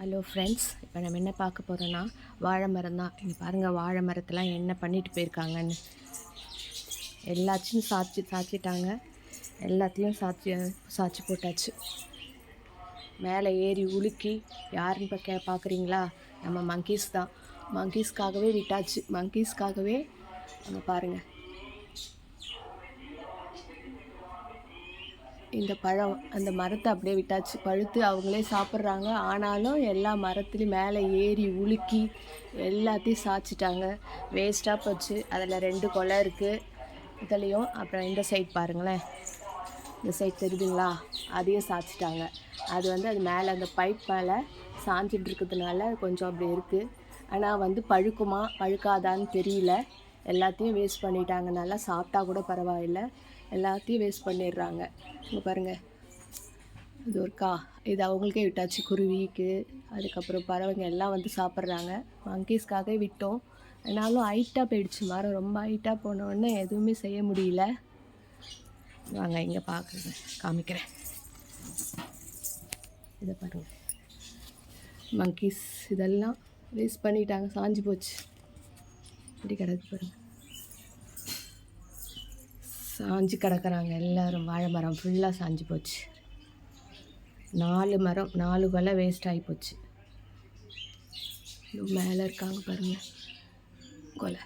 Hello friends, இப்போ நம்ம என்ன பார்க்க போகிறோன்னா வாழை மரம் தான். இங்கே பாருங்கள், வாழை மரத்தெலாம் என்ன பண்ணிட்டு போயிருக்காங்கன்னு. எல்லாத்தையும் சாய்ச்சிட்டாங்க. எல்லாத்தையும் சாய்ச்சி போட்டாச்சு. மேலே ஏறி உலுக்கி யாருன்னு பார்க்குறீங்களா? நம்ம மங்கீஸ் தான். மங்கீஸ்க்காகவே விட்டாச்சு. மங்கீஸ்க்காகவே அங்கே பாருங்கள், இந்த பழம் அந்த மரத்தை அப்படியே விட்டாச்சு. பழுத்து அவங்களே சாப்பிட்றாங்க. ஆனாலும் எல்லா மரத்துலேயும் மேலே ஏறி உலுக்கி எல்லாத்தையும் சாய்ச்சிட்டாங்க. வேஸ்ட்டாக போச்சு. அதில் 2 கொலை இருக்குது இதுலேயும். அப்புறம் இந்த சைட் பாருங்களேன், இந்த சைட் தெரியுதுங்களா? அதையும் சாய்ச்சிட்டாங்க. அது அது மேலே அந்த பைப் மேலே சாஞ்சிட்டு இருக்கிறதுனால கொஞ்சம் அப்படி இருக்குது. ஆனால் பழுக்குமா பழுக்காதான்னு தெரியல. எல்லாத்தையும் வேஸ்ட் பண்ணிட்டாங்க. நல்லா சாப்பிட்டா கூட பரவாயில்லை, எல்லாத்தையும் வேஸ்ட் பண்ணிடுறாங்க. இங்கே பாருங்கள், இது ஒருக்கா இது அவங்களுக்கே விட்டாச்சு. குருவிக்கு, அதுக்கப்புறம் பறவைங்க எல்லாம் சாப்பிட்றாங்க. மங்கீஸ்க்காக விட்டோம். ஆனாலும் ஹைட்டாக போயிடுச்சு மரம். ரொம்ப ஹைட்டாக போனோடனே எதுவுமே செய்ய முடியல. வாங்க இங்கே பார்க்குறேன், காமிக்கிறேன். இதை பாருங்கள், மங்கீஸ் இதெல்லாம் வேஸ்ட் பண்ணிட்டாங்க. சாஞ்சு போச்சு. இப்படி கிடக்கு பாருங்கள், சாஞ்சு கிடக்குறாங்க எல்லோரும். வாழை மரம் ஃபுல்லாக சாஞ்சு போச்சு. 4 மரம், 4 கொலை வேஸ்ட் ஆகி போச்சு. மேலே இருக்காங்க பாருங்கள் கொலை.